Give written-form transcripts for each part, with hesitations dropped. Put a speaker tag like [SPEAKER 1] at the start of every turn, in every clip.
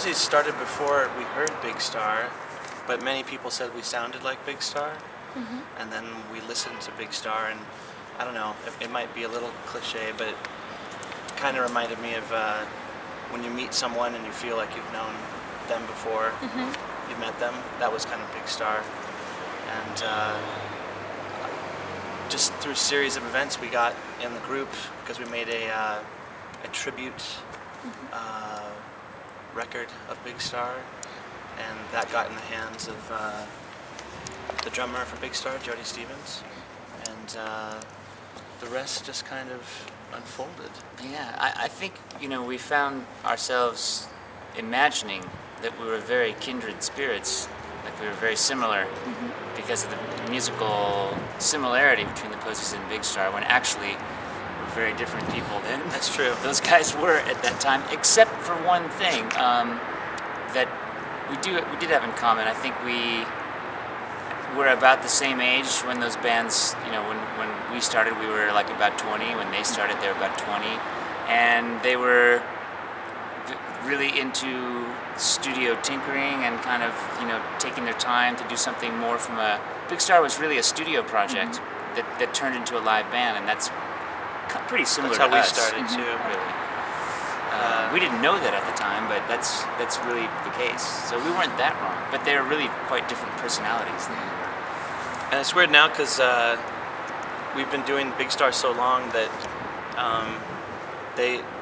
[SPEAKER 1] Posies started before we heard Big Star, but many people said we sounded like Big Star. And then we listened to Big Star, and I don't know, it might be a little cliche, but it kind of reminded me of when you meet someone and you feel like you've known them before you met them. That was kind of Big Star. And just through a series of events we got in the group, because we made a tribute record of Big Star, and that got in the hands of the drummer for Big Star, Jody Stevens, and the rest just kind of unfolded.
[SPEAKER 2] Yeah, I think, you know, we found ourselves imagining that we were very kindred spirits, like we were very similar because of the musical similarity between the Posies and Big Star, when actually we're very different people than
[SPEAKER 1] That's true.
[SPEAKER 2] those guys were at that time, except for one thing that we did have in common. I think we were about the same age when those bands, you know, when we started, we were like about 20. When they started, they were about 20. And they were really into studio tinkering and kind of, you know, taking their time to do something more from a... Big Star was really a studio project that turned into a live band, and that's pretty similar to us.
[SPEAKER 1] That's how we started too.
[SPEAKER 2] Really. We didn't know that at the time, but that's really the case. So we weren't that wrong, but they were really quite different personalities.
[SPEAKER 1] And it's weird now because we've been doing Big Star so long that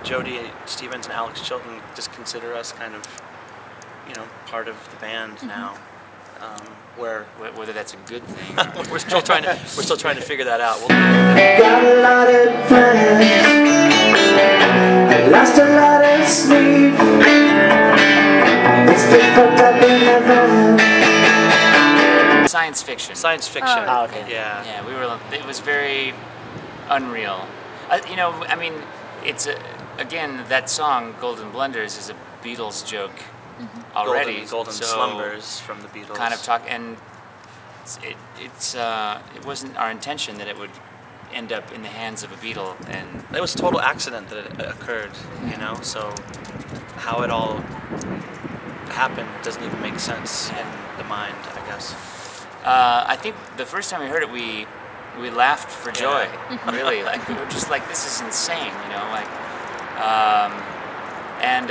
[SPEAKER 1] Jody Stevens and Alex Chilton just consider us kind of, you know, part of the band now.
[SPEAKER 2] Whether that's a good thing.
[SPEAKER 1] we're still trying to figure that out.
[SPEAKER 3] Got a lot of plans. I lost a lot of sleep. It's been fucked up in heaven.
[SPEAKER 2] Science fiction.
[SPEAKER 1] Science fiction.
[SPEAKER 4] Oh, okay.
[SPEAKER 1] Yeah.
[SPEAKER 2] Yeah, we were. It was very unreal. You know, I mean, it's again, that song "Golden Blunders" is a Beatles joke already.
[SPEAKER 1] Golden
[SPEAKER 2] so
[SPEAKER 1] Slumbers from the Beatles.
[SPEAKER 2] Kind of talk, and it wasn't our intention that it would end up in the hands of a Beatle, and
[SPEAKER 1] it was a total accident that it occurred. You know, so how it all happened doesn't even make sense in the mind, I guess.
[SPEAKER 2] I think the first time we heard it, we laughed for joy. Really, like we were just like, this is insane, you know, like, and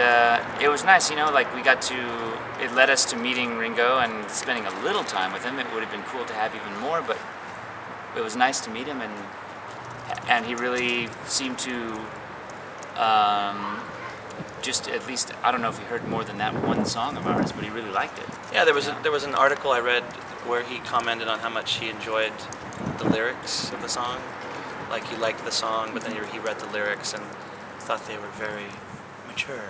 [SPEAKER 2] it was nice, you know, like it led us to meeting Ringo and spending a little time with him. It would have been cool to have even more, but it was nice to meet him, and he really seemed to just, at least, I don't know if he heard more than that one song of ours, but he really liked it.
[SPEAKER 1] Yeah, there was an article I read where he commented on how much he enjoyed the lyrics of the song. Like, he liked the song, but then he read the lyrics and thought they were very mature.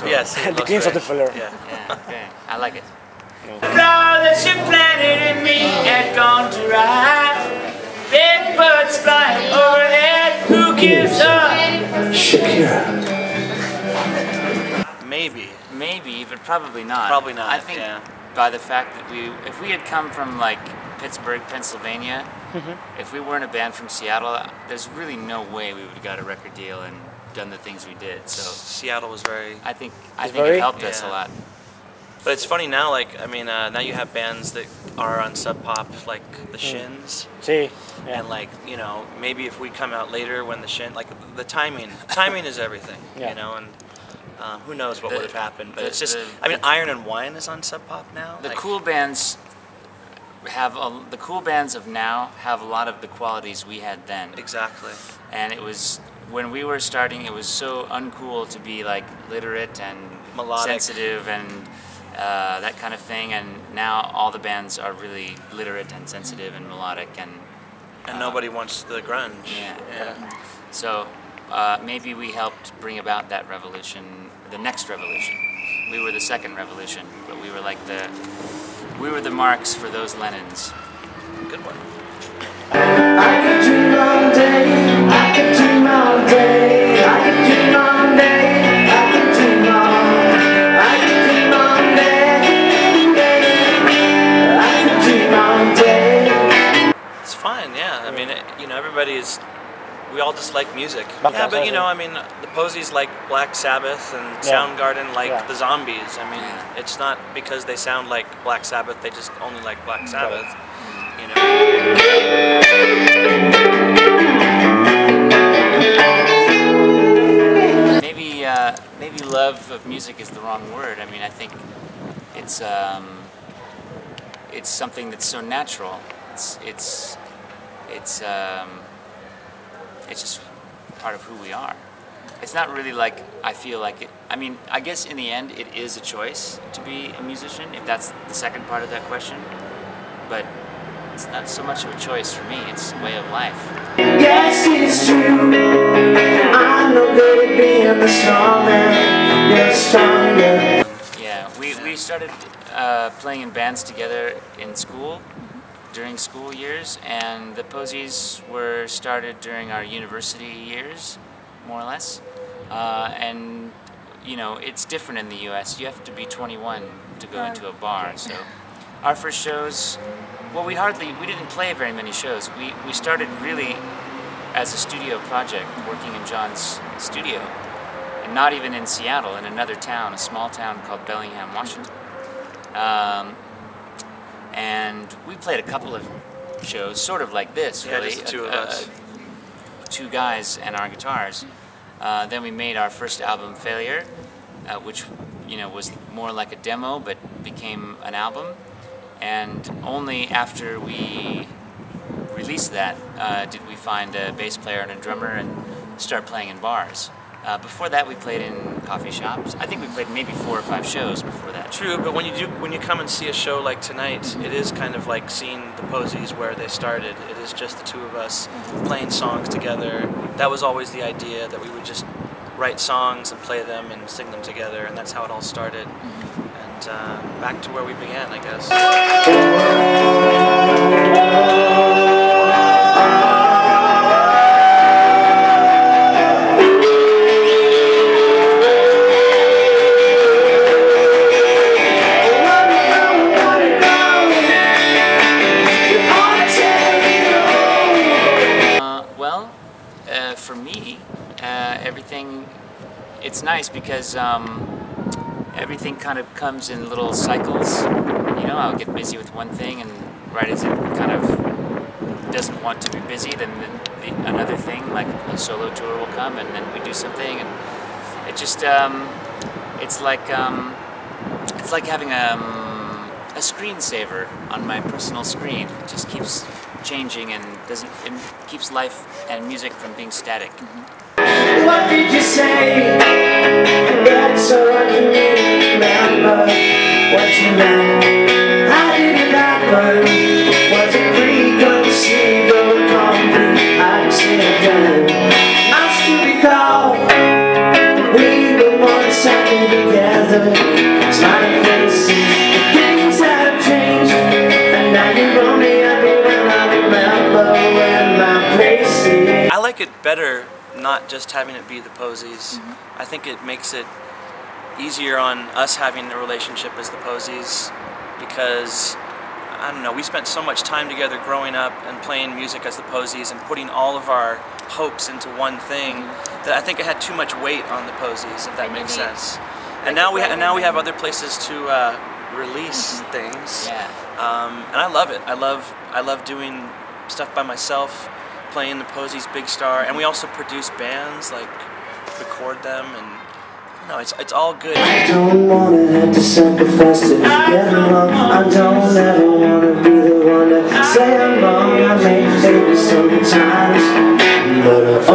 [SPEAKER 1] Yes,
[SPEAKER 4] The Kings of the Floor.
[SPEAKER 1] Yeah.
[SPEAKER 2] Yeah, okay. I like it.
[SPEAKER 3] Flower that you planted in me had gone to ride. Big birds flying overhead. Who gives up? Shakira.
[SPEAKER 2] Maybe, but probably not.
[SPEAKER 1] Probably not.
[SPEAKER 2] I think by the fact that if we had come from like Pittsburgh, Pennsylvania, if we weren't a band from Seattle, there's really no way we would have got a record deal and done the things we did. So
[SPEAKER 1] Seattle was very...
[SPEAKER 2] I think it helped us a lot.
[SPEAKER 1] But it's funny now, like, I mean, now you have bands that are on Sub Pop, like the Shins.
[SPEAKER 4] See,
[SPEAKER 1] And like, you know, maybe if we come out later when the like the timing is everything, you know, and who knows what would have happened. But it's just, I mean, Iron and Wine is on Sub Pop now.
[SPEAKER 2] The cool bands of now have a lot of the qualities we had then.
[SPEAKER 1] Exactly.
[SPEAKER 2] And it was, when we were starting, it was so uncool to be like literate and
[SPEAKER 1] melodic,
[SPEAKER 2] sensitive and that kind of thing, and now all the bands are really literate and sensitive and melodic, and
[SPEAKER 1] nobody wants the grunge.
[SPEAKER 2] Yeah. So maybe we helped bring about that revolution, the next revolution. We were the second revolution, but we were the marks for those Lennons.
[SPEAKER 1] Good one.
[SPEAKER 3] I could dream all day, I could dream all day, I could dream all day.
[SPEAKER 1] we all just like music. Yeah, but you know, I mean, the Posies like Black Sabbath and Soundgarden like the Zombies. I mean, it's not because they sound like Black Sabbath, they just only like Black Sabbath, you know.
[SPEAKER 2] Maybe love of music is the wrong word. I mean, I think it's something that's so natural. It's just part of who we are. It's not really like I feel like it. I mean, I guess in the end, it is a choice to be a musician, if that's the second part of that question. But it's not so much of a choice for me. It's a way of life.
[SPEAKER 3] Yes, it's true. I know that being the strong man, you're stronger.
[SPEAKER 2] Yeah, we started playing in bands together in school, during school years, and the Posies were started during our university years, more or less. And you know, it's different in the U.S. You have to be 21 to go into a bar. So our first shows, well, we didn't play very many shows. We started really as a studio project, working in John's studio, and not even in Seattle, in another town, a small town called Bellingham, Washington. And we played a couple of shows, sort of like this, really.
[SPEAKER 1] Just the two of us.
[SPEAKER 2] Two guys and our guitars. Then we made our first album, Failure, which, you know, was more like a demo, but became an album. And only after we released that did we find a bass player and a drummer and start playing in bars. Before that, we played in coffee shops. I think we played maybe 4 or 5 shows before that.
[SPEAKER 1] True, but when you come and see a show like tonight, it is kind of like seeing the Posies where they started. It is just the two of us playing songs together. That was always the idea, that we would just write songs and play them and sing them together, and that's how it all started. And back to where we began, I guess.
[SPEAKER 2] For me, everything, it's nice because everything kind of comes in little cycles. You know, I'll get busy with one thing, and right as it kind of doesn't want to be busy, then another thing, like a solo tour, will come, and then we do something, and it just, it's like having a screensaver on my personal screen. It just keeps changing and it keeps life and music from being static.
[SPEAKER 3] What did you say? That's so I can remember what you meant. How did it happen? Was it preconceived or a complete accident? I still recall we were once happy together, smiling faces. Things have changed, and now you're only happy when I remember where my place is.
[SPEAKER 1] I like it better not just having it be the Posies. I think it makes it easier on us having the relationship as the Posies, because, I don't know, we spent so much time together growing up and playing music as the Posies and putting all of our hopes into one thing, that I think it had too much weight on the Posies, if that makes sense. And now we have other places to release things. And I love it. I love doing stuff by myself, playing the Posies, Big Star, and we also produce bands, like record them, and no, it's all good.
[SPEAKER 3] I don't wanna have to sacrifice to get along. I don't ever wanna be the one to say I'm wrong. I make mistakes sometimes, but